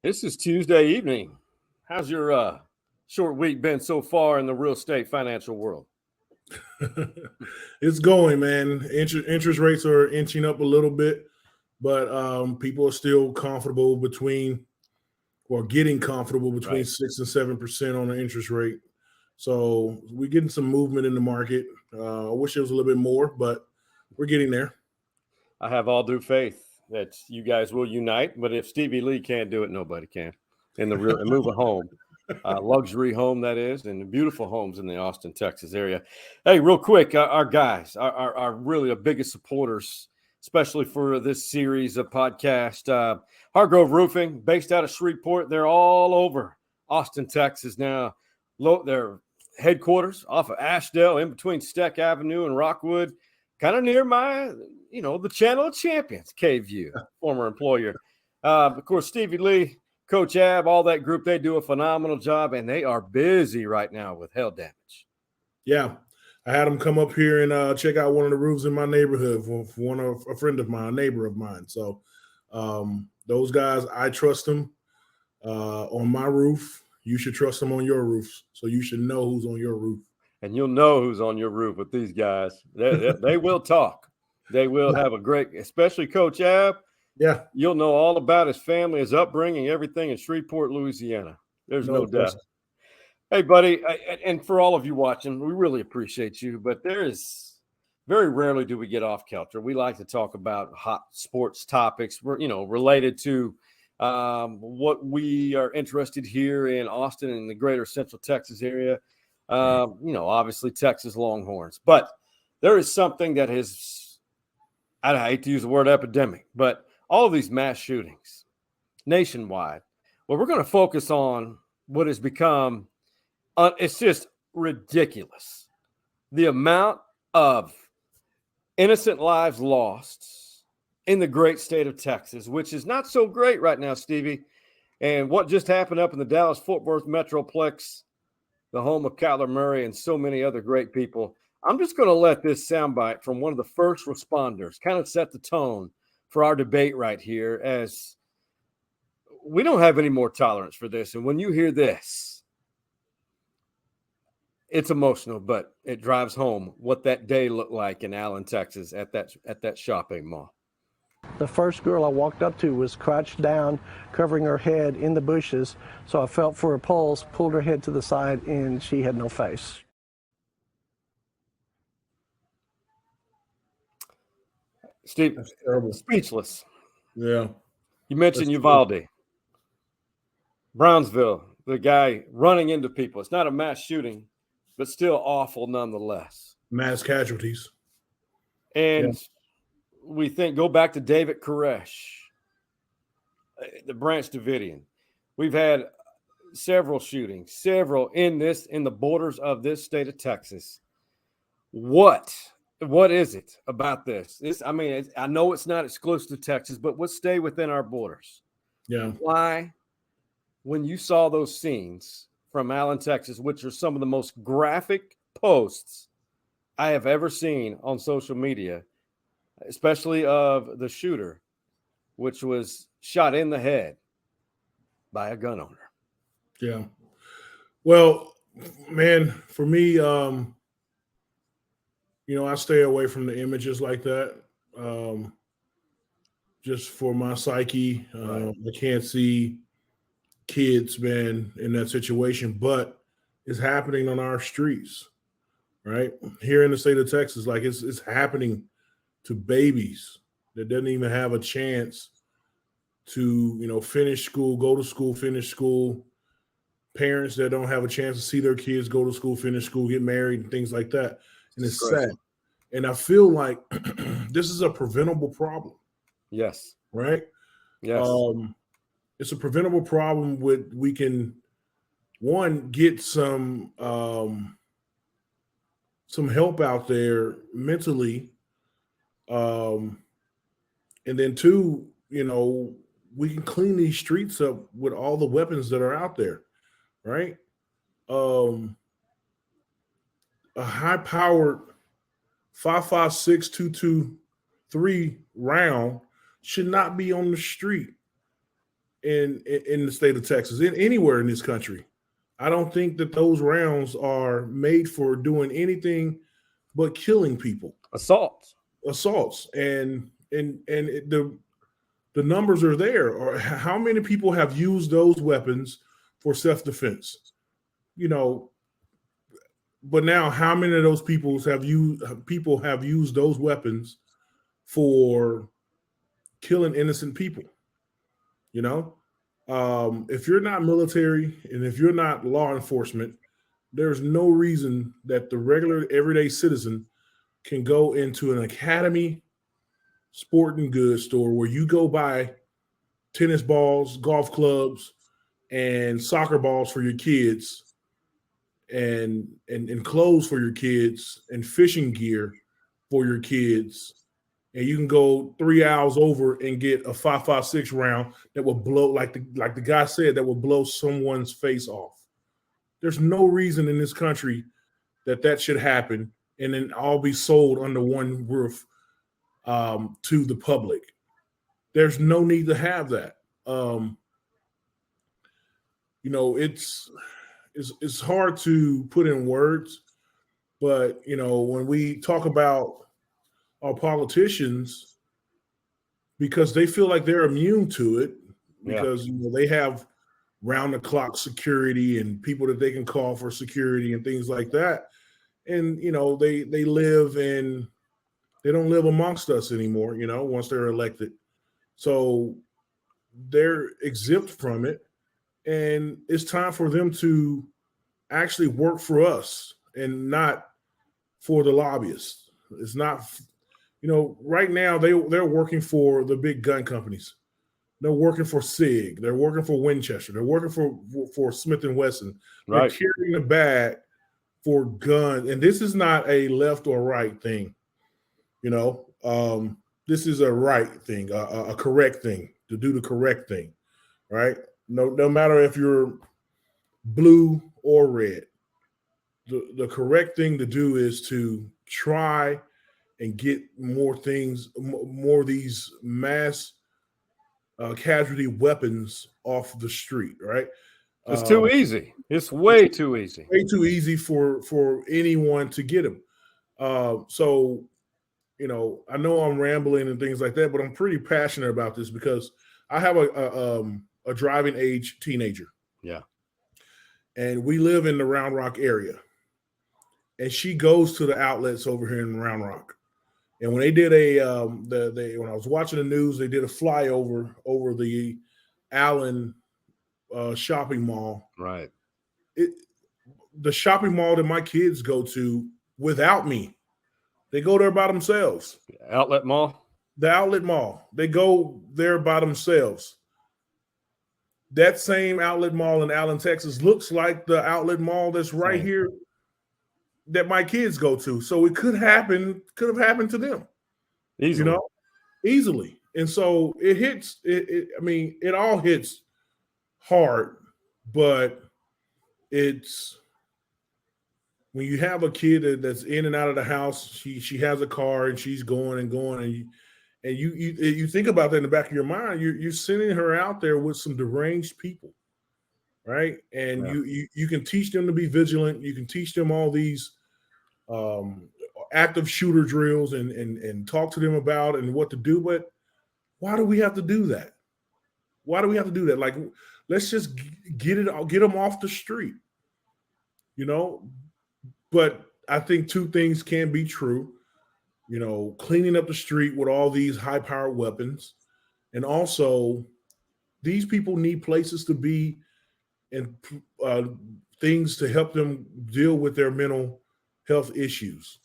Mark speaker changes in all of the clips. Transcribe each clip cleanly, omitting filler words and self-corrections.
Speaker 1: This is Tuesday evening. How's your short week been so far in the real estate financial world?
Speaker 2: It's going, man. Interest rates are inching up a little bit, but people are still comfortable getting comfortable between
Speaker 1: Right.
Speaker 2: 6 and 7% on the interest rate. So we're getting some movement in the market. I wish it was a little bit more, but we're getting there.
Speaker 1: I have all due faith that you guys will unite, but if Stevie Lee can't do it, nobody can. In the real and move a home, luxury home that is, and beautiful homes in the Austin, Texas area. Hey, real quick, our guys are really the biggest supporters, especially for this series of podcast. Hargrove Roofing, based out of Shreveport, they're all over Austin, Texas now. Their headquarters off of Ashdale, in between Steck Avenue and Rockwood, kind of near the Channel of Champions, K-View, former employer. Of course, Stevie Lee, Coach Ab, all that group, they do a phenomenal job, and they are busy right now with hail damage.
Speaker 2: Yeah. I had them come up here and check out one of the roofs in my neighborhood for a friend of mine, a neighbor of mine. So those guys, I trust them on my roof. You should trust them on your roofs. So you should know who's on your roof.
Speaker 1: And you'll know who's on your roof with these guys. They will talk. They will have a great, especially Coach Ab.
Speaker 2: Yeah.
Speaker 1: You'll know all about his family, his upbringing, everything in Shreveport, Louisiana. There's no doubt. Hey, buddy, and for all of you watching, we really appreciate you, but there is very rarely do we get off kilter. We like to talk about hot sports topics, related to what we are interested here in Austin and the greater Central Texas area. Obviously Texas Longhorns, but there is something that has, I hate to use the word epidemic, but all of these mass shootings nationwide. Well, we're going to focus on what has become, it's just ridiculous. The amount of innocent lives lost in the great state of Texas, which is not so great right now, Stevie. And what just happened up in the Dallas-Fort Worth Metroplex, the home of Kyler Murray and so many other great people. I'm just going to let this soundbite from one of the first responders kind of set the tone for our debate right here, as we don't have any more tolerance for this. And when you hear this, it's emotional, but it drives home what that day looked like in Allen, Texas at that shopping mall.
Speaker 3: The first girl I walked up to was crouched down, covering her head in the bushes. So I felt for her pulse, pulled her head to the side, and she had no face.
Speaker 1: Steve,
Speaker 2: That's terrible.
Speaker 1: Speechless.
Speaker 2: Yeah.
Speaker 1: You mentioned Uvalde. Brownsville, the guy running into people. It's not a mass shooting, but still awful nonetheless.
Speaker 2: Mass casualties.
Speaker 1: And we go back to David Koresh, the Branch Davidian. We've had several shootings, in the borders of this state of Texas. What is it about this? I know it's not exclusive to Texas, but let's stay within our borders.
Speaker 2: Yeah.
Speaker 1: Why, when you saw those scenes from Allen, Texas, which are some of the most graphic posts I have ever seen on social media, especially of the shooter, which was shot in the head by a gun owner.
Speaker 2: Yeah. Well, man, for me, I stay away from the images like that. Just for my psyche, I can't see kids, man, in that situation, but it's happening on our streets, right? Here in the state of Texas, like it's happening to babies that doesn't even have a chance to, finish school, go to school, finish school. Parents that don't have a chance to see their kids go to school, finish school, get married, and things like that. And it's sad. And I feel like this is a preventable problem.
Speaker 1: Yes.
Speaker 2: Right?
Speaker 1: Yes.
Speaker 2: It's a preventable problem. We can, one, get some help out there mentally. And then two, we can clean these streets up with all the weapons that are out there. Right? A high-powered 5.56 223 round should not be on the street. in the state of Texas, anywhere in this country. I don't think that those rounds are made for doing anything but killing people. Assaults, and the numbers are there. Or how many people have used those weapons for self-defense? But now how many of those people have used those weapons for killing innocent people? If you're not military and if you're not law enforcement, there's no reason that the regular everyday citizen can go into an academy sporting goods store where you go buy tennis balls, golf clubs, and soccer balls for your kids, and clothes for your kids, and fishing gear for your kids, and you can go 3 hours over and get a 5.56 round that will blow, like the guy said, that will blow someone's face off. There's no reason in this country that should happen and then all be sold under one roof to the public. There's no need to have that. It's hard to put in words, but when we talk about our politicians, because they feel like they're immune to it, because they have round the clock security and people that they can call for security and things like that, and they live in, they don't live amongst us anymore, once they're elected, so they're exempt from it, and it's time for them to actually work for us and not for the lobbyists. It's not. Right now they're working for the big gun companies. They're working for SIG. They're working for Winchester. They're working for Smith & Wesson. Right. They're carrying the bag for guns. And this is not a left or right thing. This is a right thing, a correct thing, to do the correct thing, right? No matter if you're blue or red, the correct thing to do is to try and get more of these mass casualty weapons off the street, right?
Speaker 1: It's too easy. It's way too easy.
Speaker 2: Way too easy for anyone to get them. So, I know I'm rambling and things like that, but I'm pretty passionate about this because I have a driving age teenager.
Speaker 1: Yeah.
Speaker 2: And we live in the Round Rock area. And she goes to the outlets over here in Round Rock. And when they did when I was watching the news, they did a flyover over the Allen shopping mall.
Speaker 1: Right.
Speaker 2: The shopping mall that my kids go to without me, they go there by themselves.
Speaker 1: Outlet mall?
Speaker 2: The outlet mall. They go there by themselves. That same outlet mall in Allen, Texas looks like the outlet mall that's right here that my kids go to. So it could have happened to them.
Speaker 1: Easily.
Speaker 2: Easily. And so it hits, it all hits hard, but it's when you have a kid that's in and out of the house, she has a car and she's going and you think about that in the back of your mind, you're sending her out there with some deranged people. Right. And you can teach them to be vigilant. You can teach them all these active shooter drills and talk to them about and what to do. But why do we have to do that? Why do we have to do that? Like, let's just get them off the street, But I think two things can be true, cleaning up the street with all these high-powered weapons. And also, these people need places to be and things to help them deal with their mental health issues.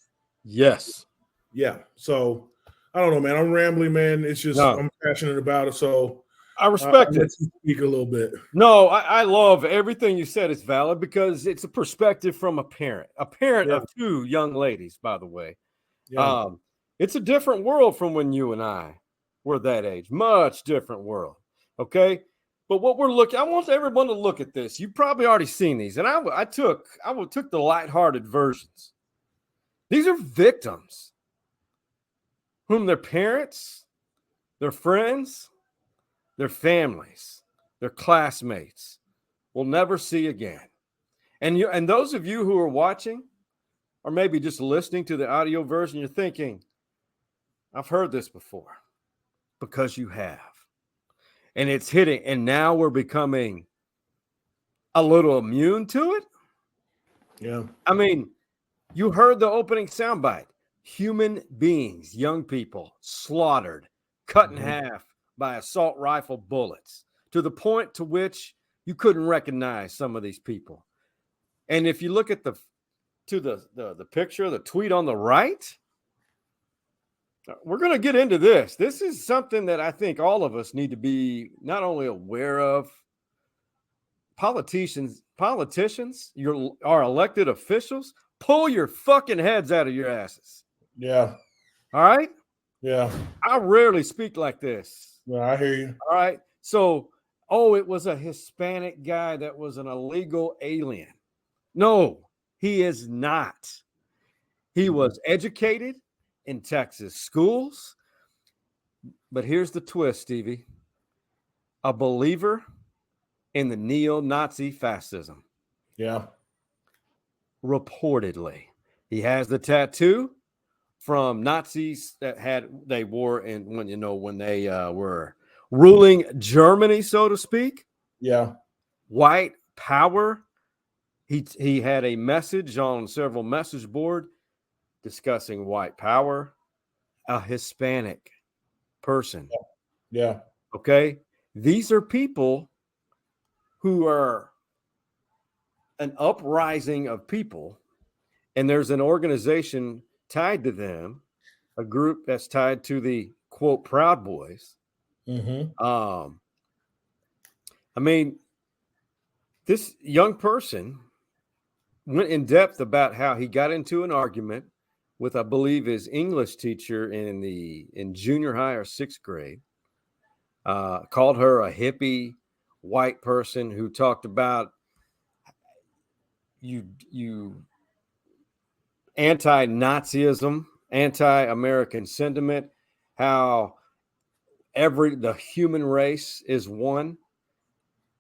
Speaker 1: Yes.
Speaker 2: Yeah. So I don't know, man. I'm rambling, man. It's just I'm passionate about it. So
Speaker 1: I respect it.
Speaker 2: Speak a little bit.
Speaker 1: No, I love everything you said. It's valid because it's a perspective from a parent of two young ladies, by the way. Yeah. It's a different world from when you and I were that age. Much different world. Okay. But what we're looking, I want everyone to look at this. You've probably already seen these, and I took the lighthearted versions. These are victims whom their parents, their friends, their families their classmates will never see again. And those of you who are watching, or maybe just listening to the audio version, you're thinking, I've heard this before, because you have. And it's hitting, and now we're becoming a little immune to it.
Speaker 2: Yeah.
Speaker 1: I mean, you heard the opening soundbite. Human beings, young people, slaughtered, cut in half by assault rifle bullets, to the point to which you couldn't recognize some of these people. And if you look at the picture, the tweet on the right, we're going to get into this. This is something that I think all of us need to be not only aware of. Politicians, our elected officials, pull your fucking heads out of your asses.
Speaker 2: Yeah.
Speaker 1: All right?
Speaker 2: Yeah.
Speaker 1: I rarely speak like this.
Speaker 2: Yeah, I hear you.
Speaker 1: All right? So, it was a Hispanic guy that was an illegal alien. No, he is not. He was educated in Texas schools. But here's the twist, Stevie. A believer in the neo-Nazi fascism.
Speaker 2: Yeah.
Speaker 1: Reportedly. He has the tattoo from Nazis that they wore when they were ruling Germany, so to speak.
Speaker 2: Yeah.
Speaker 1: White power. He had a message on several message board discussing white power. A Hispanic person.
Speaker 2: Yeah.
Speaker 1: Okay. These are people who are an uprising of people, and there's an organization tied to them, a group that's tied to the quote Proud Boys. I mean, this young person went in depth about how he got into an argument with, I believe, his English teacher in junior high or sixth grade. Called her a hippie white person who talked about you anti-Nazism, anti-American sentiment, how the human race is one.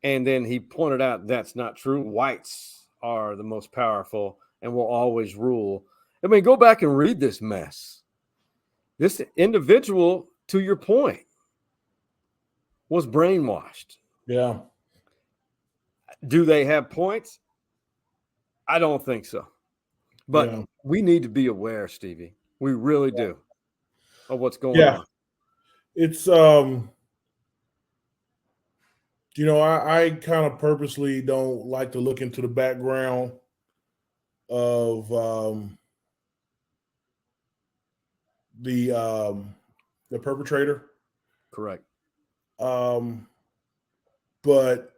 Speaker 1: And then he pointed out that's not true. Whites are the most powerful and will always rule. I mean, go back and read this mess. This individual, to your point, was brainwashed.
Speaker 2: Yeah.
Speaker 1: Do they have points? I don't think so. But we need to be aware, Stevie. We really do, of what's going on.
Speaker 2: It's I kind of purposely don't like to look into the background of the perpetrator.
Speaker 1: Correct.
Speaker 2: But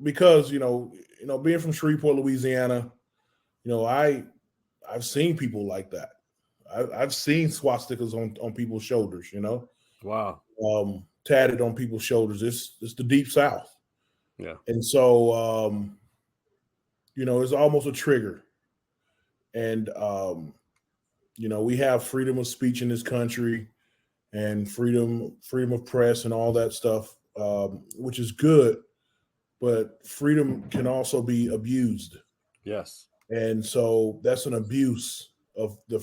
Speaker 2: because being from Shreveport, Louisiana, I've seen people like that. I've seen swastikas on people's shoulders.
Speaker 1: Wow.
Speaker 2: Tatted on people's shoulders. It's the Deep South.
Speaker 1: Yeah.
Speaker 2: And so it's almost a trigger. And we have freedom of speech in this country, and freedom of press and all that stuff, which is good, but freedom can also be abused.
Speaker 1: Yes.
Speaker 2: And so that's an abuse of the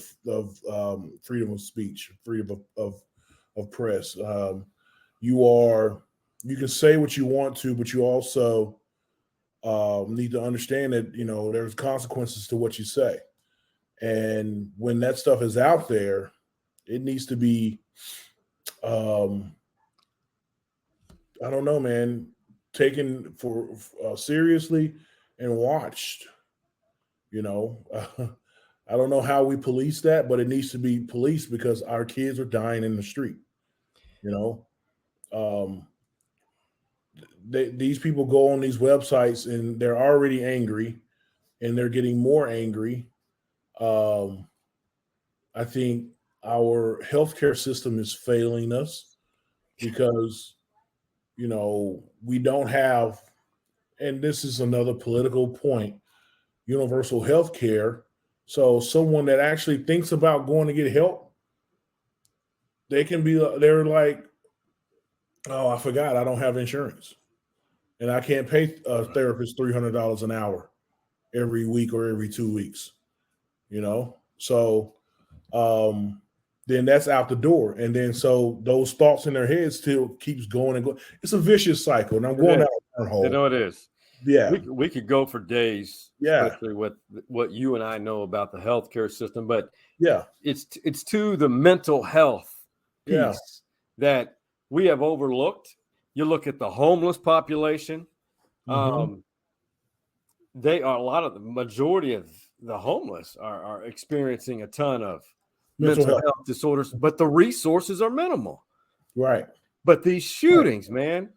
Speaker 2: freedom of speech, freedom of press. You can say what you want to, but you also need to understand that there's consequences to what you say. And when that stuff is out there, it needs to be I don't know, man, taken for seriously and watched. I don't know how we police that, but it needs to be policed because our kids are dying in the street. These people go on these websites and they're already angry, and they're getting more angry. I think our healthcare system is failing us because, we don't have, and this is another political point, universal health care. So someone that actually thinks about going to get help, they're like, oh, I forgot, I don't have insurance. and I can't pay a therapist $300 an hour every week or every 2 weeks. So then that's out the door, and then so those thoughts in their head still keeps going and going. It's a vicious cycle, and I'm going down a wormhole.
Speaker 1: It is.
Speaker 2: Yeah,
Speaker 1: we could go for days, especially with what you and I know about the healthcare system. But it's to the mental health piece that we have overlooked. You look at the homeless population. They are the majority of the homeless are experiencing a ton of mental health disorders, but the resources are minimal.
Speaker 2: Right.
Speaker 1: But these shootings, man,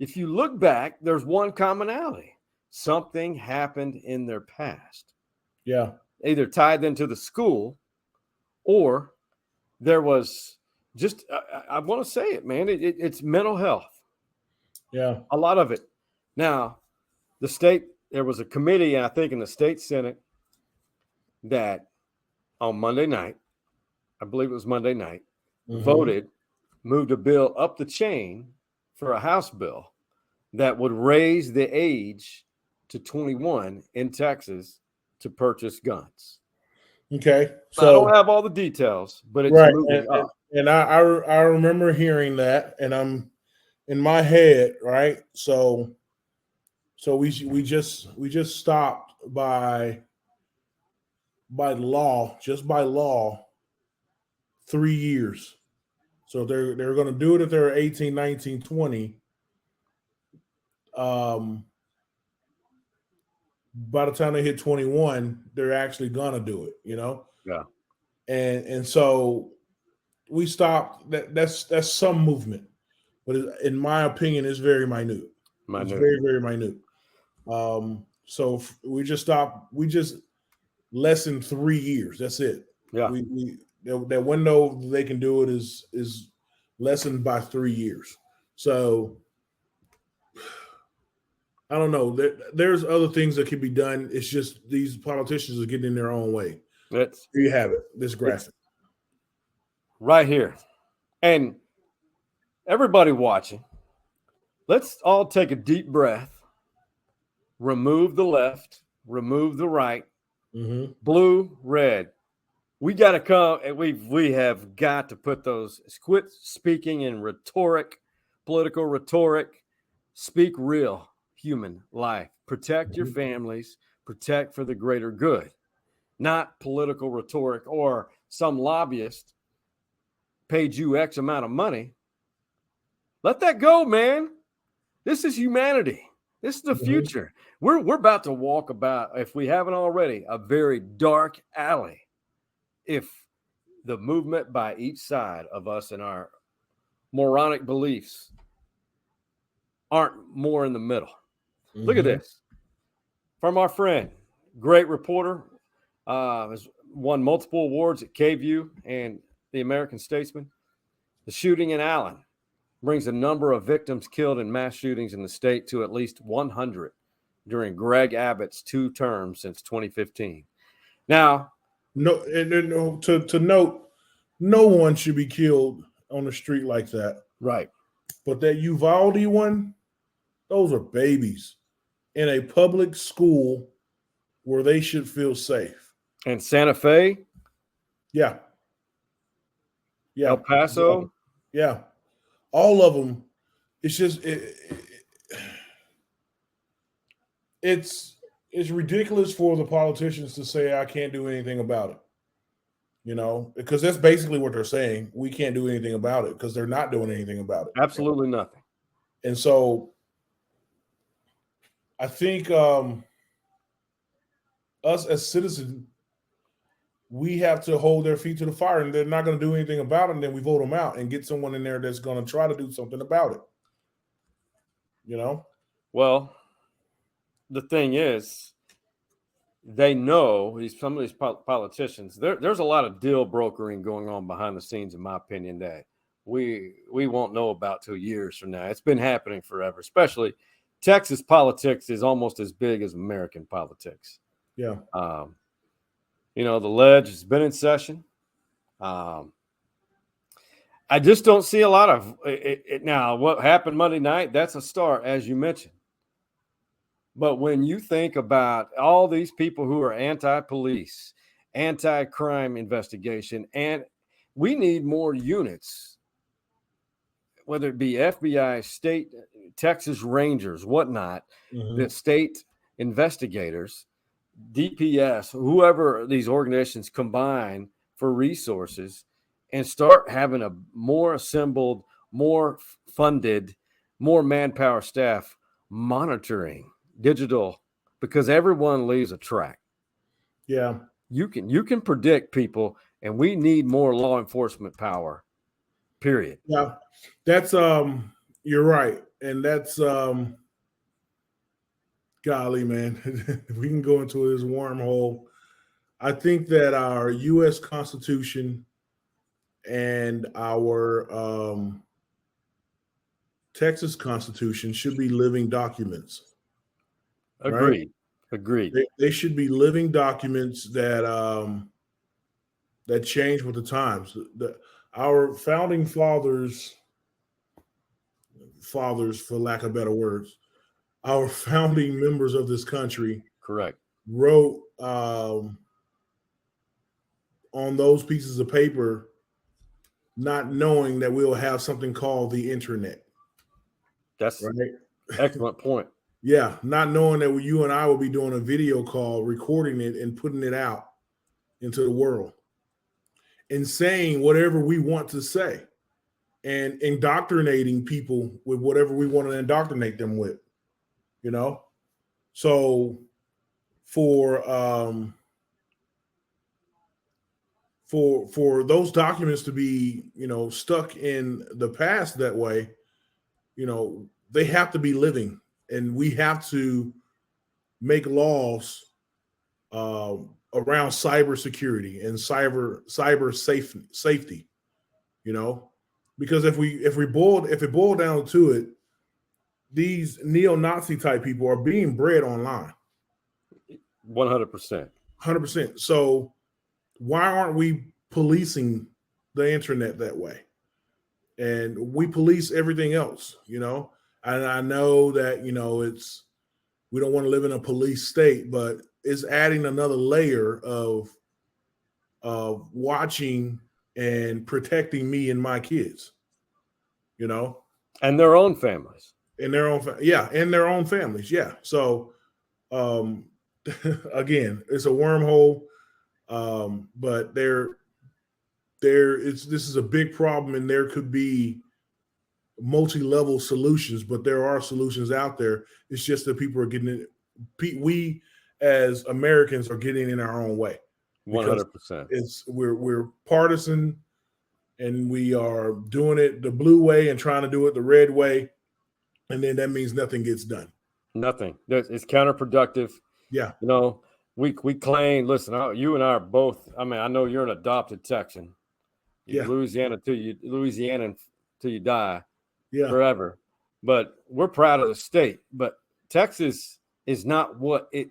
Speaker 1: if you look back, there's one commonality. Something happened in their past.
Speaker 2: Yeah.
Speaker 1: Either tied into the school or there was just, I want to say it, man, it's mental health.
Speaker 2: Yeah.
Speaker 1: A lot of it. Now, there was a committee, I think, in the state Senate that on Monday night, I believe it was Monday night, moved a bill up the chain for a House bill that would raise the age to 21 in Texas to purchase guns.
Speaker 2: Okay.
Speaker 1: So I don't have all the details, but it's moving up.
Speaker 2: And I remember hearing that, and I'm in my head, right? So we just stopped by law, 3 years. So they're going to do it if they're 18, 19, 20. By the time they hit 21, they're actually going to do it,
Speaker 1: Yeah.
Speaker 2: And so we stopped. That's some movement, but in my opinion, it's very minute. It's very, very minute. So we just stopped. We just less than 3 years. That's it.
Speaker 1: Yeah.
Speaker 2: That window they can do it is lessened by 3 years. So I don't know. There's other things that can be done. It's just these politicians are getting in their own way. There you have it. This graphic
Speaker 1: right here, and everybody watching, let's all take a deep breath. Remove the left. Remove the right. Blue, red. We got to come, and we have got to put those. Quit speaking in rhetoric, political rhetoric. Speak real human life. Protect your families. Protect for the greater good, not political rhetoric or some lobbyist paid you X amount of money. Let that go, man. This is humanity. This is the future. We're about to walk about, if we haven't already, a very dark alley. If the movement by each side of us and our moronic beliefs aren't more in the middle. Look at this. From our friend, great reporter, has won multiple awards at KEYE and the American Statesman. The shooting in Allen brings the number of victims killed in mass shootings in the state to at least 100 during Greg Abbott's 2 terms since 2015. Now,
Speaker 2: to note, no one should be killed on the street like that.
Speaker 1: Right.
Speaker 2: But that Uvalde one, those are babies in a public school where they should feel safe.
Speaker 1: And Santa Fe?
Speaker 2: Yeah.
Speaker 1: El Paso?
Speaker 2: Yeah. All of them. It's just it's ridiculous for the politicians to say I can't do anything about it. Because that's basically what they're saying. We can't do anything about it because they're not doing anything about it.
Speaker 1: Absolutely nothing.
Speaker 2: And so I think us as citizens, we have to hold their feet to the fire, and they're not going to do anything about it. And then we vote them out and get someone in there that's going to try to do something about it.
Speaker 1: Well, the thing is, they know some of these politicians. There's a lot of deal brokering going on behind the scenes, in my opinion, that we won't know about till years from now. It's been happening forever. Especially Texas politics is almost as big as American politics.
Speaker 2: Yeah.
Speaker 1: The ledge has been in session. I just don't see a lot of it. Now, what happened Monday night, that's a start, as you mentioned. But when you think about all these people who are anti-police, anti-crime investigation, and we need more units, whether it be FBI, state, Texas Rangers, whatnot, the state investigators, DPS, whoever these organizations combine for resources and start having a more assembled, more funded, more manpower staff monitoring digital, because everyone leaves a track.
Speaker 2: Yeah.
Speaker 1: You can predict people, and we need more law enforcement power. Period.
Speaker 2: Yeah. That's you're right. And that's golly, man. If we can go into this wormhole, I think that our US Constitution and our Texas Constitution should be living documents.
Speaker 1: Agreed.
Speaker 2: Right?
Speaker 1: Agreed.
Speaker 2: They should be living documents that that change with the times. Our founding fathers, for lack of better words, our founding members of this country,
Speaker 1: correct,
Speaker 2: wrote on those pieces of paper, not knowing that we'll have something called the internet.
Speaker 1: That's
Speaker 2: right.
Speaker 1: Excellent point.
Speaker 2: Yeah, not knowing that you and I will be doing a video call, recording it and putting it out into the world and saying whatever we want to say and indoctrinating people with whatever we want to indoctrinate them with, you know? So for those documents to be, stuck in the past that way, they have to be living, and we have to make laws around cybersecurity and cyber safety, because if it boiled down to it, these neo-Nazi type people are being bred online.
Speaker 1: 100%.
Speaker 2: 100%. So why aren't we policing the internet that way? And we police everything else, and I know that, we don't want to live in a police state, but it's adding another layer of watching and protecting me and my kids,
Speaker 1: and their own families.
Speaker 2: And their own families. Yeah. So, again, it's a wormhole, but this is a big problem, and there could be multi-level solutions, but there are solutions out there. It's just that people are getting it. We as Americans are getting in our own way.
Speaker 1: 100%.
Speaker 2: We're partisan, and we are doing it the blue way and trying to do it the red way, and then that means nothing gets done.
Speaker 1: Nothing. It's counterproductive.
Speaker 2: Yeah.
Speaker 1: We claim. Listen, you and I are both. I mean, I know you're an adopted Texan.
Speaker 2: Yeah.
Speaker 1: Louisiana till you die.
Speaker 2: Yeah.
Speaker 1: Forever. But we're proud of the state. But Texas is not what it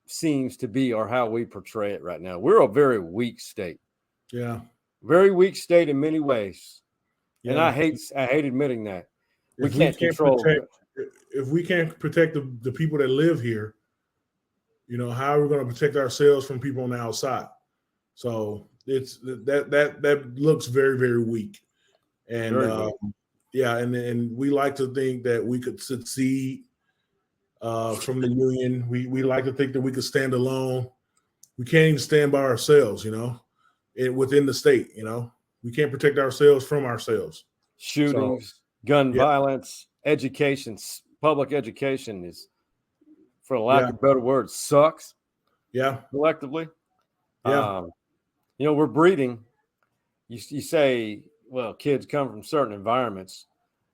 Speaker 1: seems to be or how we portray it right now. We're a very weak state.
Speaker 2: Yeah.
Speaker 1: Very weak state in many ways.
Speaker 2: Yeah.
Speaker 1: And I hate admitting that. We can't control.
Speaker 2: If we can't protect the people that live here, how are we going to protect ourselves from people on the outside? So it's that looks very, very weak. And and we like to think that we could succeed from the union. We like to think that we could stand alone. We can't even stand by ourselves, within the state. We can't protect ourselves from ourselves.
Speaker 1: Shootings, gun violence, education, public education is, for lack of better words, sucks.
Speaker 2: Yeah.
Speaker 1: Collectively.
Speaker 2: Yeah.
Speaker 1: We're breeding. You say, well, kids come from certain environments,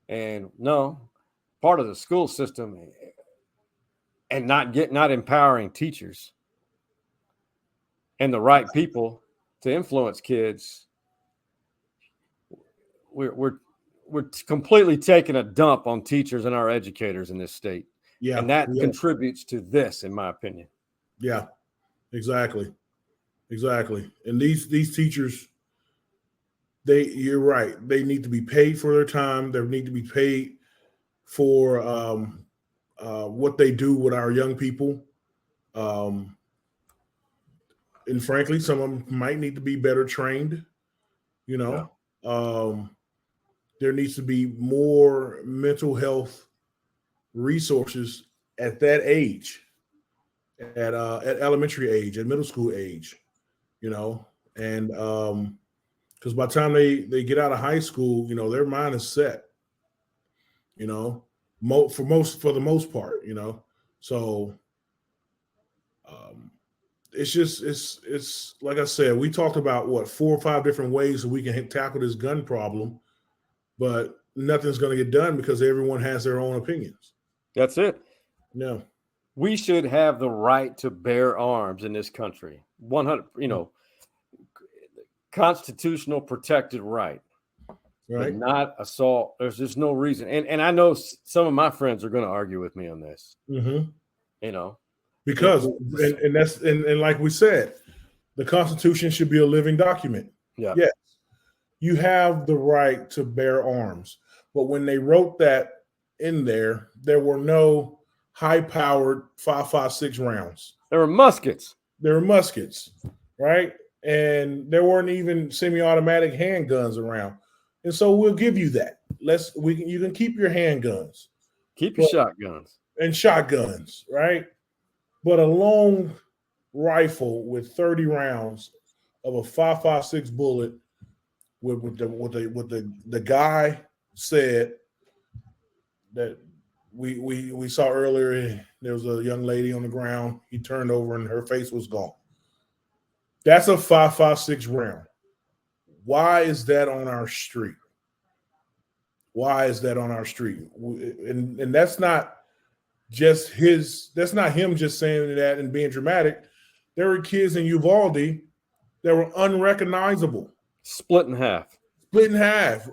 Speaker 1: and no, part of the school system and not empowering teachers and the right people to influence kids. We're completely taking a dump on teachers and our educators in this state.
Speaker 2: Yeah.
Speaker 1: And that contributes to this, in my opinion.
Speaker 2: Yeah, exactly. And these teachers, you're right. They need to be paid for their time. They need to be paid for what they do with our young people. And frankly, some of them might need to be better trained. You know, there needs to be more mental health resources at that age, at elementary age, at middle school age, you know, and because by the time they get out of high school, you know, their mind is set, you know, for the most part, you know, so it's like I said, we talked about 4 or 5 different ways that we can tackle this gun problem, but nothing's going to get done because everyone has their own opinions.
Speaker 1: That's it.
Speaker 2: No,
Speaker 1: we should have the right to bear arms in this country. 100, you know, constitutional protected right, but not assault. There's just no reason. And I know some of my friends are going to argue with me on this.
Speaker 2: Mm-hmm.
Speaker 1: You know.
Speaker 2: Because and that's and like we said, the Constitution should be a living document.
Speaker 1: Yeah.
Speaker 2: Yes. You have the right to bear arms. But when they wrote that in there, there were no high-powered 5.56 rounds.
Speaker 1: There were muskets.
Speaker 2: Right? And there weren't even semi-automatic handguns around. And so we'll give you that. You can keep your handguns.
Speaker 1: Keep your shotguns.
Speaker 2: And shotguns, right? But a long rifle with 30 rounds of a 5.56 bullet, with the guy said that we saw earlier, there was a young lady on the ground. He turned over and her face was gone. That's a 5.56 round. Why is that on our street? And that's not just that's not him just saying that and being dramatic. There were kids in Uvalde that were unrecognizable.
Speaker 1: Split in half,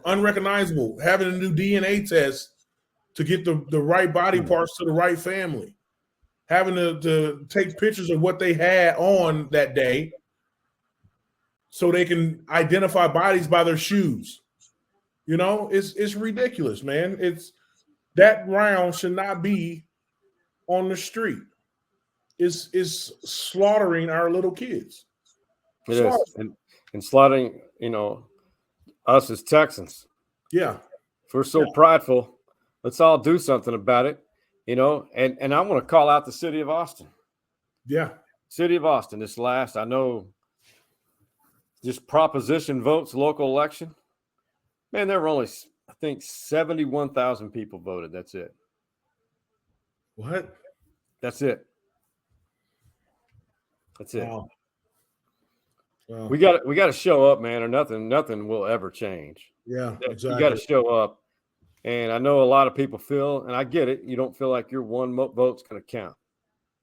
Speaker 2: unrecognizable, having to do DNA tests to get the right body parts to the right family, having to take pictures of what they had on that day so they can identify bodies by their shoes. You know, it's ridiculous, man. That round should not be on the street. Is slaughtering our little kids.
Speaker 1: It is. And slaughtering, you know, us as Texans.
Speaker 2: Yeah.
Speaker 1: If we're so prideful, let's all do something about it, you know. And I want to call out the city of Austin.
Speaker 2: Yeah.
Speaker 1: City of Austin, this last, I know, just proposition votes, local election. Man, there were only, I think, 71,000 people voted. That's it.
Speaker 2: What?
Speaker 1: That's it.
Speaker 2: Wow.
Speaker 1: We got to show up, man, or nothing will ever change.
Speaker 2: Yeah, exactly.
Speaker 1: You got to show up. And I know a lot of people feel, and I get it, you don't feel like your one vote's going to count.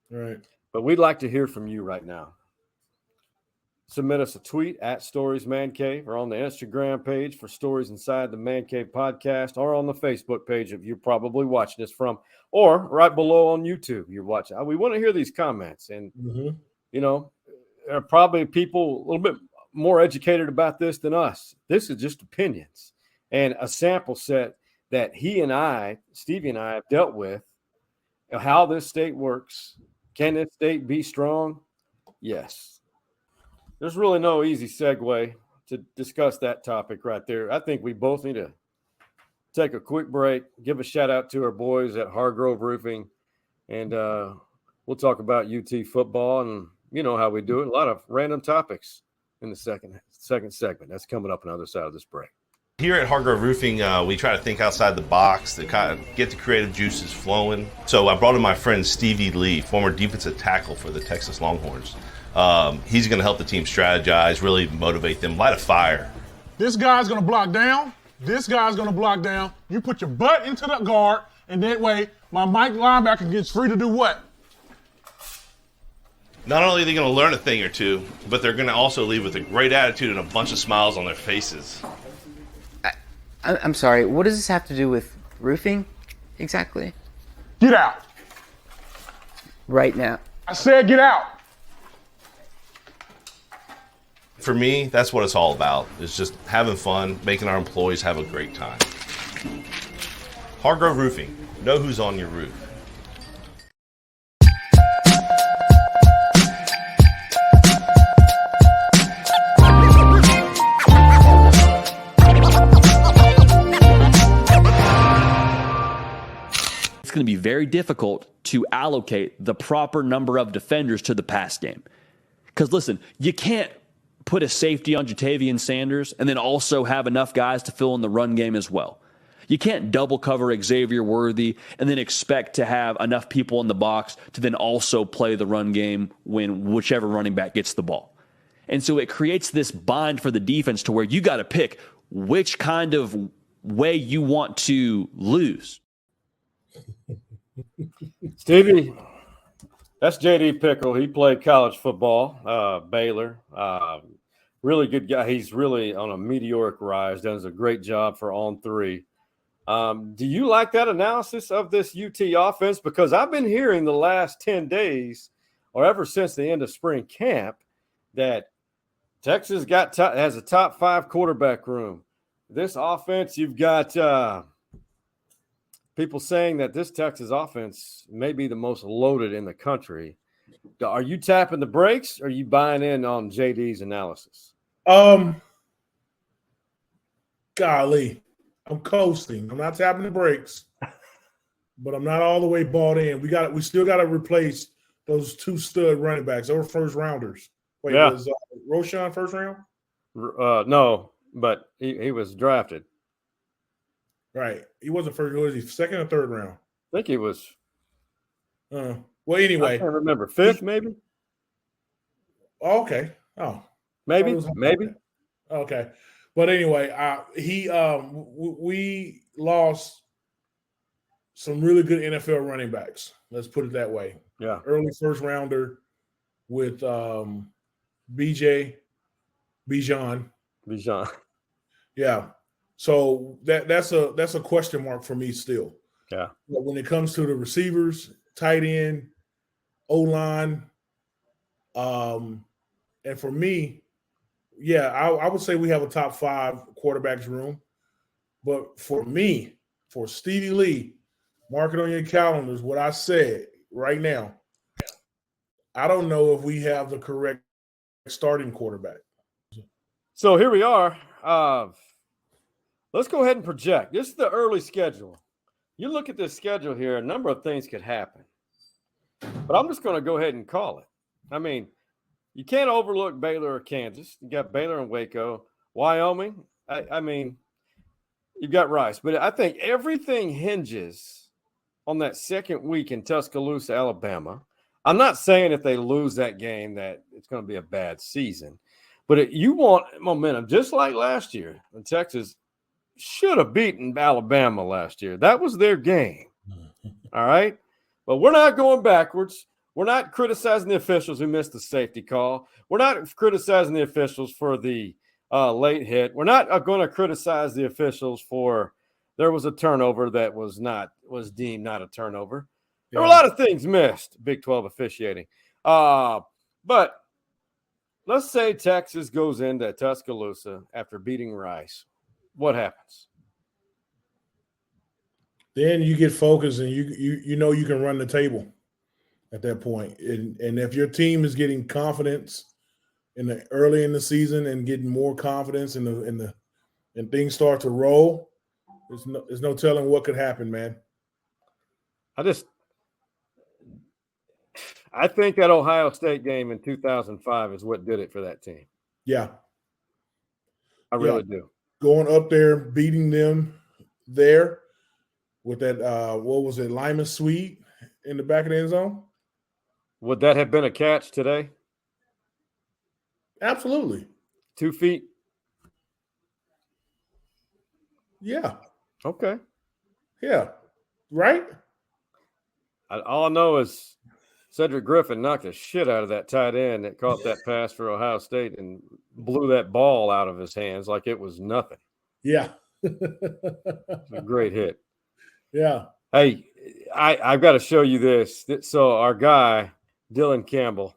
Speaker 2: Right.
Speaker 1: But we'd like to hear from you right now. Submit us a tweet at Stories Man Cave, or on the Instagram page for Stories Inside the Man Cave podcast, or on the Facebook page if you're probably watching this from, or right below on YouTube you're watching. We want to hear these comments. And, you know, there are probably people a little bit more educated about this than us. This is just opinions and a sample set that Stevie and I have dealt with, how this state works. Can this state be strong? Yes. There's really no easy segue to discuss that topic right there. I think we both need to take a quick break, give a shout out to our boys at Hargrove Roofing, and we'll talk about UT football, and you know how we do it. A lot of random topics in the second segment. That's coming up on the other side of this break.
Speaker 4: Here at Hargrove Roofing, we try to think outside the box to kind of get the creative juices flowing. So I brought in my friend Stevie Lee, former defensive tackle for the Texas Longhorns. He's going to help the team strategize, really motivate them, light a fire.
Speaker 5: This guy's going to block down. This guy's going to block down. You put your butt into the guard, and that way my Mike linebacker gets free to do what?
Speaker 4: Not only are they going to learn a thing or two, but they're going to also leave with a great attitude and a bunch of smiles on their faces.
Speaker 6: I'm sorry, what does this have to do with roofing exactly?
Speaker 5: Get out.
Speaker 6: Right now.
Speaker 5: I said get out.
Speaker 4: For me, that's what it's all about. It's just having fun, making our employees have a great time. Hargrove Roofing. Know who's on your roof.
Speaker 7: it's going to be very difficult to allocate the proper number of defenders to the pass game. Because listen, you can't put a safety on Jatavian Sanders and then also have enough guys to fill in the run game as well. You can't double cover Xavier Worthy and then expect to have enough people in the box to then also play the run game when whichever running back gets the ball. And so it creates this bind for the defense to where you got to pick which kind of way you want to lose.
Speaker 1: Stevie, that's J.D. Pickell. He played college football, Baylor. Really good guy. He's really on a meteoric rise. Does a great job for On 3. Do you like that analysis of this UT offense? Because I've been hearing the last 10 days or ever since the end of spring camp that Texas has a top 5 quarterback room. This offense, you've got people saying that this Texas offense may be the most loaded in the country. Are you tapping the brakes or are you buying in on JD's analysis?
Speaker 2: Golly. I'm coasting. I'm not tapping the brakes, but I'm not all the way bought in. We still got to replace those 2 stud running backs. They were first rounders. Wait,
Speaker 1: yeah.
Speaker 2: Was Roshan first round?
Speaker 1: No, but he was drafted.
Speaker 2: Right. He wasn't first. Was he second or third round?
Speaker 1: I think he was.
Speaker 2: Well, anyway.
Speaker 1: I can't remember. 5th, maybe?
Speaker 2: Okay. Oh.
Speaker 1: Maybe.
Speaker 2: Okay. But anyway, we lost some really good NFL running backs. Let's put it that way.
Speaker 1: Yeah.
Speaker 2: Early first rounder with Bijan. Yeah. So that's a question mark for me still.
Speaker 1: Yeah.
Speaker 2: But when it comes to the receivers, tight end, O-line, and for me, yeah, I would say we have a top 5 quarterbacks room. But for me, for Stevie Lee, mark it on your calendars, what I said right now, I don't know if we have the correct starting quarterback.
Speaker 1: So here we are. Let's go ahead and project. This is the early schedule. You look at this schedule here, a number of things could happen. But I'm just going to go ahead and call it. I mean, you can't overlook Baylor or Kansas. You got Baylor and Waco. Wyoming, I mean, you've got Rice. But I think everything hinges on that second week in Tuscaloosa, Alabama. I'm not saying if they lose that game that it's going to be a bad season. But you want momentum, just like last year. And Texas should have beaten Alabama last year. That was their game. All right? But we're not going backwards. We're not criticizing the officials who missed the safety call. We're not criticizing the officials for the late hit. We're not going to criticize the officials for there was a turnover that was deemed not a turnover. There were a lot of things missed, Big 12 officiating. But let's say Texas goes into Tuscaloosa after beating Rice. What happens?
Speaker 2: Then you get focused and you know you can run the table at that point. And if your team is getting confidence early in the season and getting more confidence and things start to roll, there's no telling what could happen, man.
Speaker 1: I think that Ohio State game in 2005 is what did it for that team.
Speaker 2: Yeah.
Speaker 1: I really do.
Speaker 2: Going up there, beating them there with that, what was it, Lyman Swede in the back of the end zone?
Speaker 1: Would that have been a catch today?
Speaker 2: Absolutely.
Speaker 1: 2 feet?
Speaker 2: Yeah.
Speaker 1: Okay.
Speaker 2: Yeah. Right?
Speaker 1: All I know is Cedric Griffin knocked the shit out of that tight end that caught that pass for Ohio State and blew that ball out of his hands like it was nothing.
Speaker 2: Yeah.
Speaker 1: A great hit.
Speaker 2: Yeah.
Speaker 1: Hey, I've got to show you this. So our guy, Dylan Campbell,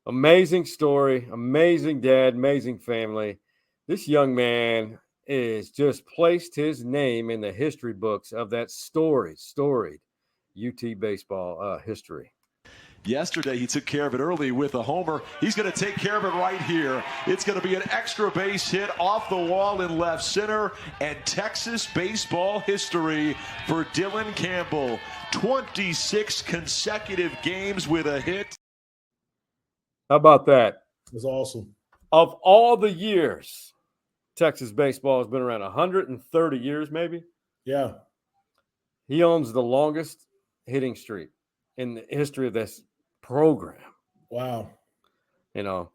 Speaker 1: amazing story, amazing dad, amazing family. This young man is just placed his name in the history books of that storied UT baseball history.
Speaker 8: Yesterday, he took care of it early with a homer. He's going to take care of it right here. It's going to be an extra base hit off the wall in left center, and Texas baseball history for Dylan Campbell. 26 consecutive games with a hit.
Speaker 1: How about that?
Speaker 2: That's awesome.
Speaker 1: Of all the years, Texas baseball has been around 130 years, maybe.
Speaker 2: Yeah.
Speaker 1: He owns the longest hitting streak in the history of this program.
Speaker 2: Wow.
Speaker 1: You know,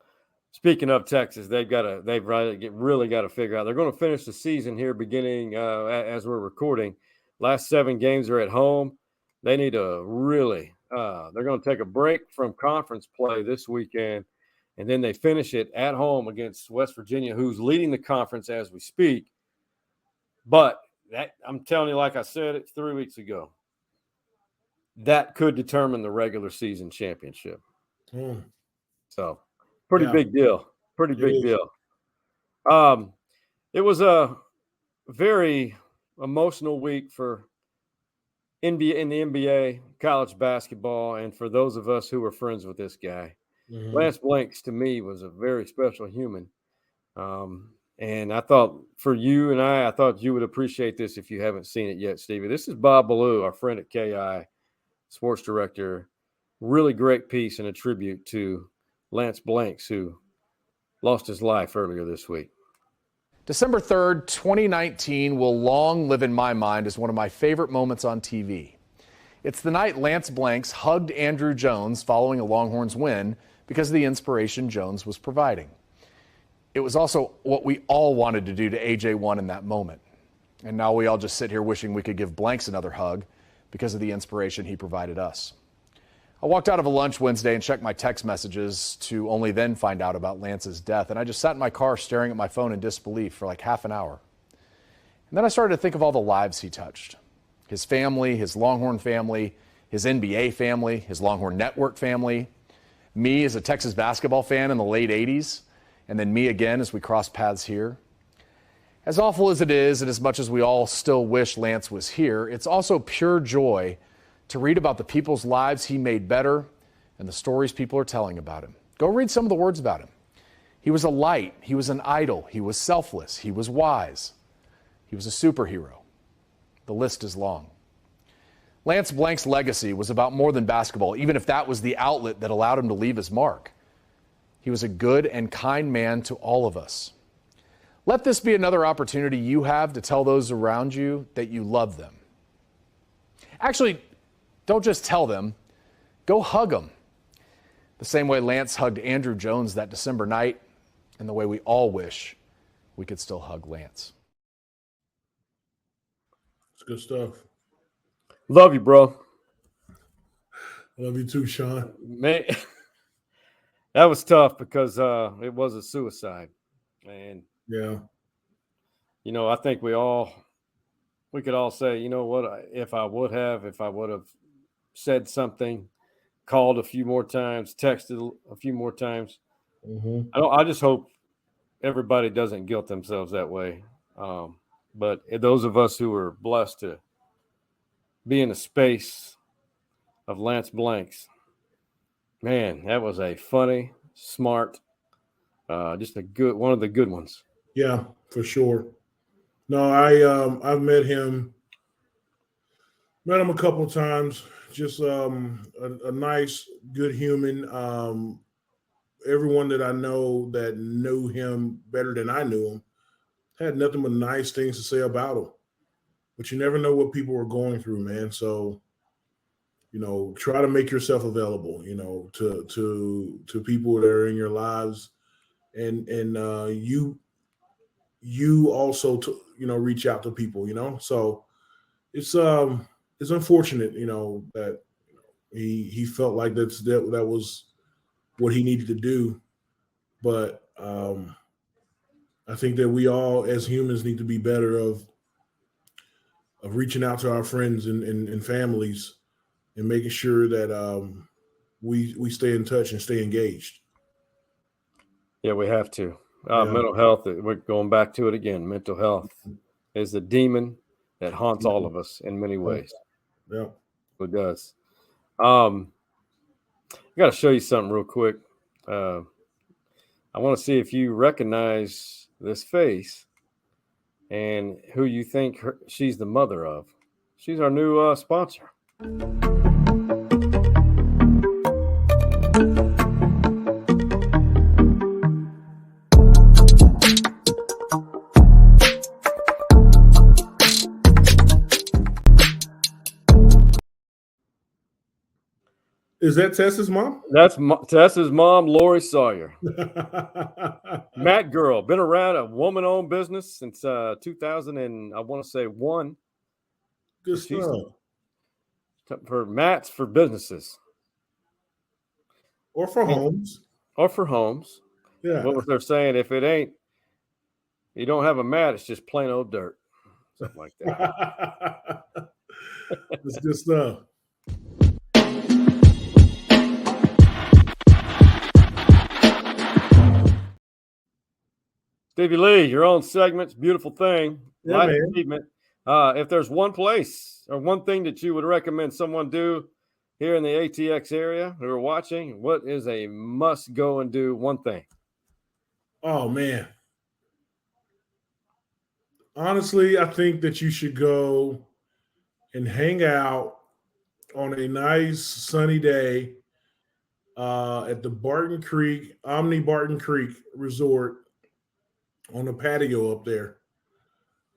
Speaker 1: speaking of Texas, they've really got to figure out. They're going to finish the season here beginning as we're recording. Last 7 games are at home. They need to really they're going to take a break from conference play this weekend, and then they finish it at home against West Virginia, who's leading the conference as we speak. But that, I'm telling you, like I said it 3 weeks ago, that could determine the regular season championship. So pretty big deal. Pretty big deal. It was a very emotional week for NBA in the NBA, college basketball, and for those of us who were friends with this guy. Lance Blanks, to me, was a very special human. And I thought for you and I thought you would appreciate this if you haven't seen it yet, Stevie. This is Bob Ballou, our friend at KEYE Sports director. Really great piece and a tribute to Lance Blanks, who lost his life earlier this week.
Speaker 9: December 3rd, 2019 will long live in my mind as one of my favorite moments on TV. It's the night Lance Blanks hugged Andrew Jones following a Longhorns win because of the inspiration Jones was providing. It was also what we all wanted to do to AJ1 in that moment. And now we all just sit here wishing we could give Blanks another hug because of the inspiration he provided us. I walked out of a lunch Wednesday and checked my text messages to only then find out about Lance's death. And I just sat in my car staring at my phone in disbelief for like half an hour. And then I started to think of all the lives he touched. His family, his Longhorn family, his NBA family, his Longhorn Network family, me as a Texas basketball fan in the late 80s, and then me again as we crossed paths here. As awful as it is, and as much as we all still wish Lance was here, it's also pure joy to read about the people's lives he made better and the stories people are telling about him. Go read some of the words about him. He was a light. He was an idol. He was selfless. He was wise. He was a superhero. The list is long. Lance Blanks' legacy was about more than basketball, even if that was the outlet that allowed him to leave his mark. He was a good and kind man to all of us. Let this be another opportunity you have to tell those around you that you love them. Actually, don't just tell them, go hug them. The same way Lance hugged Andrew Jones that December night, and the way we all wish we could still hug Lance.
Speaker 2: It's good stuff.
Speaker 1: Love you, bro.
Speaker 2: Love you too, Sean.
Speaker 1: Man, that was tough because it was a suicide. And,
Speaker 2: yeah,
Speaker 1: you know, I think we could all say, you know what, if I would have said something, called a few more times, texted a few more times. I just hope everybody doesn't guilt themselves that way. But those of us who were blessed to be in the space of Lance Blanks, man, that was a funny, smart, just one of the good ones.
Speaker 2: Yeah, for sure. No, I've met him a couple of times. Just a nice, good human. Everyone that I know that knew him better than I knew him had nothing but nice things to say about him. But you never know what people are going through, man. So, you know, try to make yourself available, you know, to people that are in your lives, and you also reach out to people, you know. So it's unfortunate, you know, that he felt like that was what he needed to do. But I think that we all as humans need to be better of reaching out to our friends and families and making sure that we stay in touch and stay engaged.
Speaker 1: Yeah, we have to. Mental health, we're going back to it again. Mental health is the demon that haunts all of us in many ways.
Speaker 2: Yeah,
Speaker 1: it does. I got to show you something real quick. I want to see if you recognize this face and who you think she's the mother of. She's our new sponsor.
Speaker 2: Is that Tessa's mom?
Speaker 1: That's Tessa's mom, Lori Sawyer. Matt girl, been around, a woman-owned business since 2000 and I want to say one.
Speaker 2: Good stuff.
Speaker 1: For mats for businesses.
Speaker 2: Or for homes.
Speaker 1: Or for homes.
Speaker 2: Yeah.
Speaker 1: What was they saying? If it ain't, you don't have a mat, it's just plain old dirt. Something like that.
Speaker 2: That's good stuff.
Speaker 1: Stevie Lee, your own segments, beautiful thing.
Speaker 2: Yeah,
Speaker 1: Life
Speaker 2: man.
Speaker 1: achievement. If there's one place or one thing that you would recommend someone do here in the ATX area who are watching, what is a must go and do one thing?
Speaker 2: Oh, man. Honestly, I think that you should go and hang out on a nice sunny day at the Barton Creek, Omni Barton Creek Resort on the patio up there.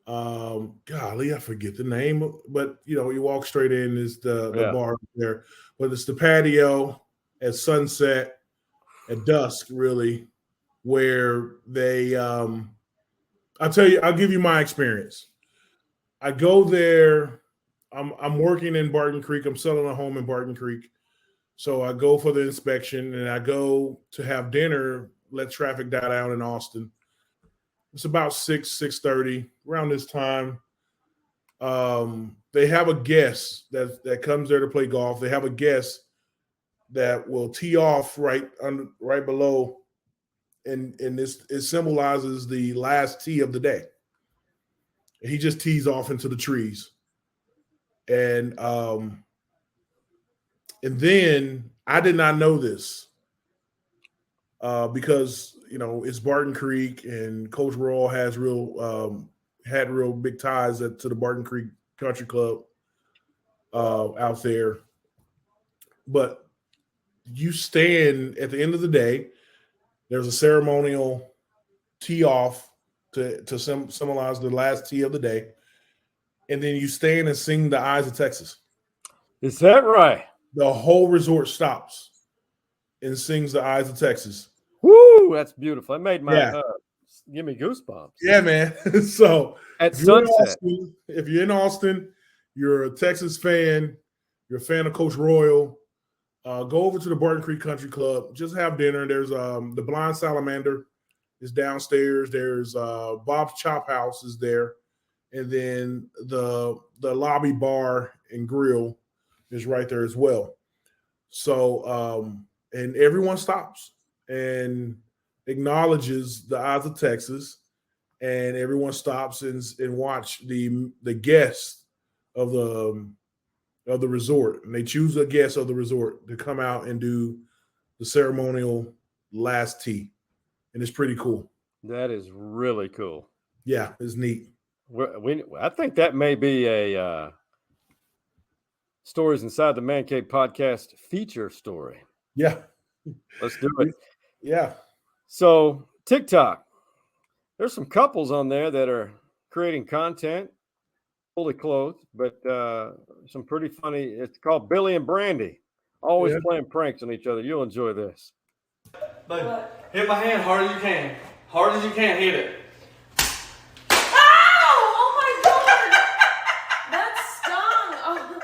Speaker 2: Golly, I forget the name, but you walk straight in is the bar there. But it's the patio at sunset, at dusk, really, where they I'll give you my experience. I go there, I'm working in Barton Creek, I'm selling a home in Barton Creek. So I go for the inspection and I go to have dinner, let traffic die down in Austin. It's about 6:30 around this time. They have a guest that comes there to play golf. They have a guest that will tee off right below, and it symbolizes the last tee of the day. He just tees off into the trees, and then I did not know this because it's Barton Creek, and Coach Royal has had real big ties to the Barton Creek Country Club out there. But you stand at the end of the day. There's a ceremonial tee off to symbolize the last tee of the day, and then you stand and sing "The Eyes of Texas."
Speaker 1: Is that right?
Speaker 2: The whole resort stops and sings "The Eyes of Texas."
Speaker 1: Woo, that's beautiful. It made my give me goosebumps.
Speaker 2: Yeah, man. So
Speaker 1: at sunset,
Speaker 2: if you're in Austin, you're a Texas fan, you're a fan of Coach Royal, go over to the Barton Creek Country Club. Just have dinner. There's the Blind Salamander is downstairs. There's Bob's Chop House is there, and then the lobby bar and grill is right there as well. So and everyone stops and acknowledges the Eyes of Texas, and everyone stops and watch the guests of the resort, and they choose a guest of the resort to come out and do the ceremonial last tee, and it's pretty cool.
Speaker 1: That is really cool.
Speaker 2: Yeah, it's neat.
Speaker 1: I think that may be a Stories Inside the Man Cave podcast feature story.
Speaker 2: Yeah,
Speaker 1: let's do it.
Speaker 2: Yeah.
Speaker 1: So TikTok, there's some couples on there that are creating content, fully clothed, but some pretty funny. It's called Billy and Brandy, always playing pranks on each other. You'll enjoy this.
Speaker 10: Baby, hit my hand hard as you can. Hard as you can, hit it.
Speaker 11: Oh my God! That stung. Oh.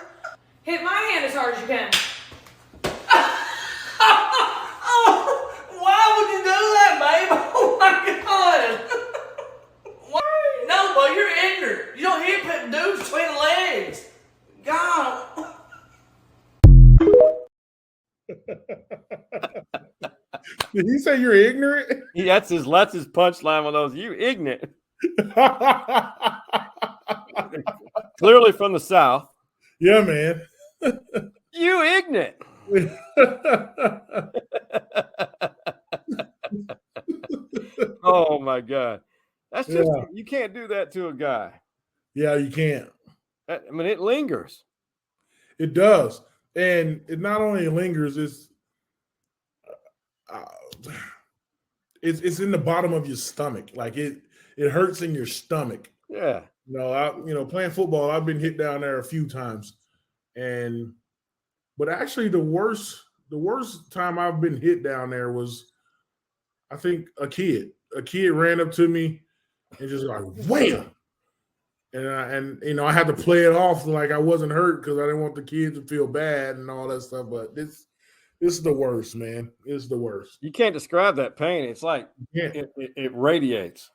Speaker 11: Hit my hand as hard as you can.
Speaker 10: Why would you do that, babe? Oh my God! What? No, boy, you're ignorant. You don't hit dudes between the legs. God.
Speaker 2: Did he say you're ignorant?
Speaker 1: That's his punchline on those. You ignorant. Clearly from the South.
Speaker 2: Yeah, man.
Speaker 1: You ignorant. Oh my God. That's just
Speaker 2: Yeah.
Speaker 1: you can't do that to a guy.
Speaker 2: Yeah, you can't.
Speaker 1: I mean, it lingers.
Speaker 2: It does. And it not only lingers, uh, it's in the bottom of your stomach. Like it hurts in your stomach.
Speaker 1: Yeah.
Speaker 2: Playing football, I've been hit down there a few times. But actually the worst time I've been hit down there was, I think, a kid. A kid ran up to me and just like wham. And I had to play it off like I wasn't hurt because I didn't want the kids to feel bad and all that stuff. But this is the worst, man. It's the worst.
Speaker 1: You can't describe that pain. It's like it radiates.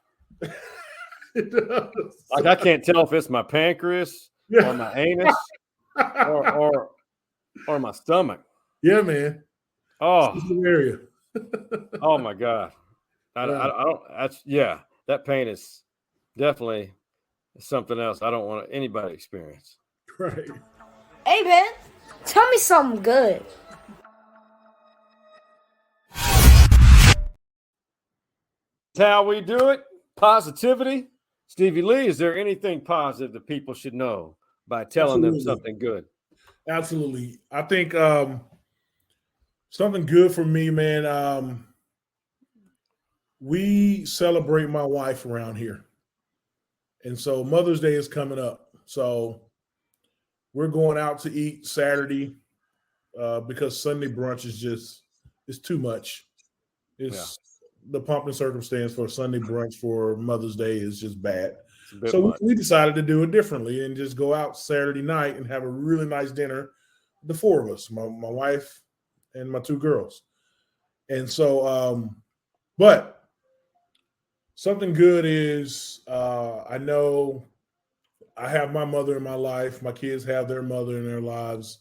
Speaker 2: It does.
Speaker 1: Like I can't tell if it's my pancreas or my anus or my stomach.
Speaker 2: Yeah, man.
Speaker 1: Oh,
Speaker 2: it's the area.
Speaker 1: Oh my God. I don't. That pain is definitely something else I don't want anybody to experience.
Speaker 2: Right.
Speaker 12: Hey, Ben, tell me something good.
Speaker 1: That's how we do it. Positivity. Stevie Lee, is there anything positive that people should know by telling them something good?
Speaker 2: Absolutely. I think something good for me, man. We celebrate my wife around here. And so Mother's Day is coming up. So we're going out to eat Saturday because Sunday brunch is too much. The pomp and circumstance for Sunday brunch for Mother's Day is just bad. So we decided to do it differently and just go out Saturday night and have a really nice dinner. The four of us, my wife and my two girls. And so, but something good is I know I have my mother in my life. My kids have their mother in their lives.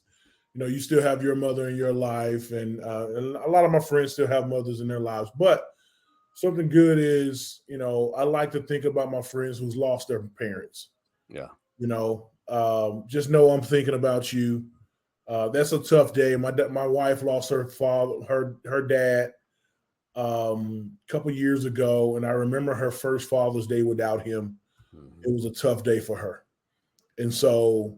Speaker 2: You still have your mother in your life. And a lot of my friends still have mothers in their lives. But something good is, I like to think about my friends who's lost their parents.
Speaker 1: Yeah.
Speaker 2: Just know I'm thinking about you. That's a tough day. My wife lost her father, her dad a couple years ago, and I remember her first Father's Day without him. It was a tough day for her. And so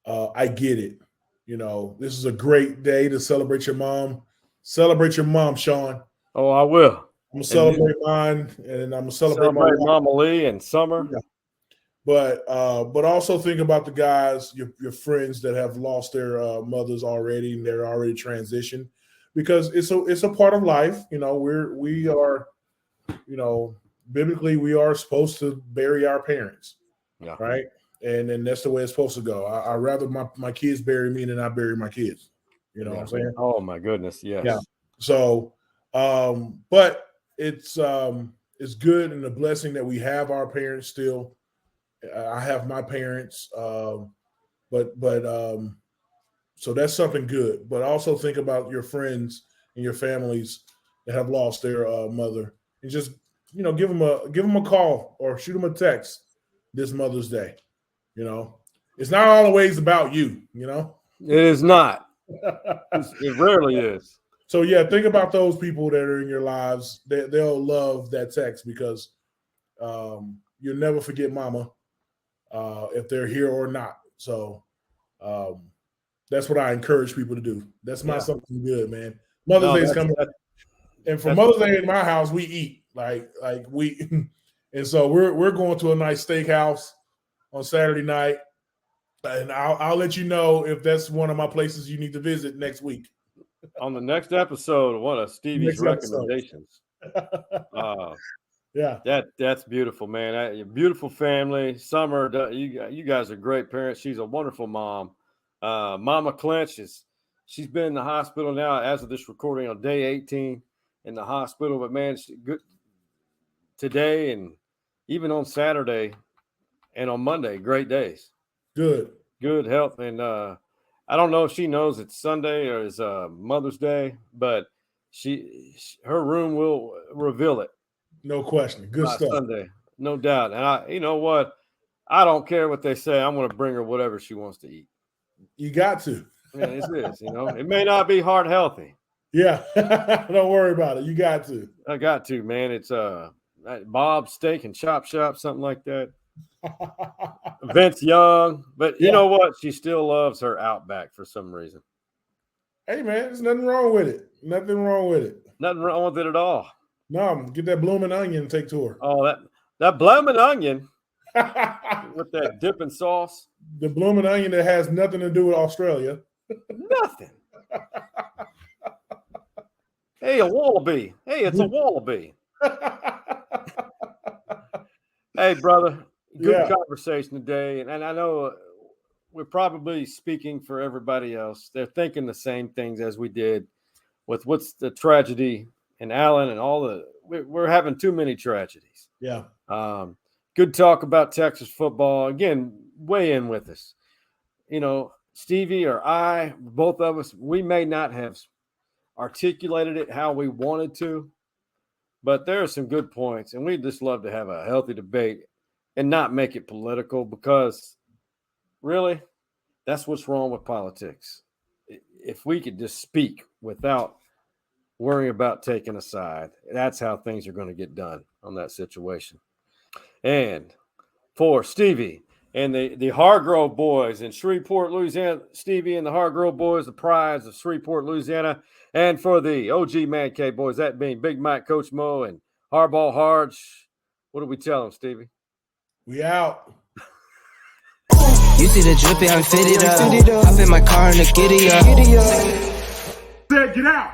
Speaker 2: I get it. This is a great day to celebrate your mom. Celebrate your mom, Sean.
Speaker 1: Oh, I will.
Speaker 2: I'm going to celebrate mine, and I'm going to celebrate
Speaker 1: Mama Lee and Summer.
Speaker 2: Yeah. But also think about the guys, your friends that have lost their mothers already, and they're already transitioned, because it's a part of life. We are, biblically we are supposed to bury our parents, right? And that's the way it's supposed to go. I'd rather my kids bury me than I bury my kids. You know what I'm saying?
Speaker 1: Oh my goodness, yes.
Speaker 2: Yeah. So, but it's good and a blessing that we have our parents still. I have my parents, but so that's something good. But also think about your friends and your families that have lost their mother, and just give them a call or shoot them a text this Mother's Day. It's not always about you. It
Speaker 1: is not. It rarely is.
Speaker 2: So yeah, think about those people that are in your lives. They'll love that text because you'll never forget Mama. If they're here or not. So that's what I encourage people to do. That's my something good, man. Mother's Day is coming up. And for Mother's Day in my house, we eat. Like we and so we're going to a nice steakhouse on Saturday night. And I'll let you know if that's one of my places you need to visit next week.
Speaker 1: On the next episode of one of Stevie's recommendations.
Speaker 2: Yeah,
Speaker 1: that's beautiful, man. Your beautiful family. Summer, you guys are great parents. She's a wonderful mom. Mama Clinch she's been in the hospital now as of this recording on day 18 in the hospital. But man, good today and even on Saturday and on Monday, great days. Good health, and I don't know if she knows it's Sunday or it's Mother's Day, but her room will reveal it.
Speaker 2: No question. Good stuff.
Speaker 1: Sunday, no doubt. And you know what? I don't care what they say. I'm going to bring her whatever she wants to eat.
Speaker 2: You got to.
Speaker 1: Yeah, it is. It may not be heart healthy.
Speaker 2: Yeah, don't worry about it. You got to.
Speaker 1: I got to, man. It's Bob's Steak and Chop Shop, something like that. Vince Young, but you know what? She still loves her Outback for some reason.
Speaker 2: Hey, man, there's nothing wrong with it. Nothing wrong with it.
Speaker 1: Nothing wrong with it at all.
Speaker 2: No, get that blooming onion and take to her.
Speaker 1: Oh, that blooming onion with that dipping sauce.
Speaker 2: The blooming onion that has nothing to do with Australia.
Speaker 1: Nothing. Hey, a wallaby. Hey, it's a wallaby. Hey, brother. Good conversation today. And I know we're probably speaking for everybody else. They're thinking the same things as we did with what's the tragedy in Allen and we're having too many tragedies.
Speaker 2: Yeah.
Speaker 1: Good talk about Texas football. Again, weigh in with us. Stevie or I, both of us, we may not have articulated it how we wanted to, but there are some good points, and we'd just love to have a healthy debate and not make it political, because really, that's what's wrong with politics. If we could just speak without worrying about taking a side, that's how things are going to get done on that situation. And for Stevie and the Hargrove boys in Shreveport, Louisiana, Stevie and the Hargrove boys, the prize of Shreveport, Louisiana, and for the OG Man Cave boys, that being Big Mike, Coach Mo, and Hardball Harge, what do we tell them, Stevie?
Speaker 2: We out.
Speaker 13: You see the drippy, I'm fitted up. Hop in my car and the giddy up.
Speaker 2: Said, get out.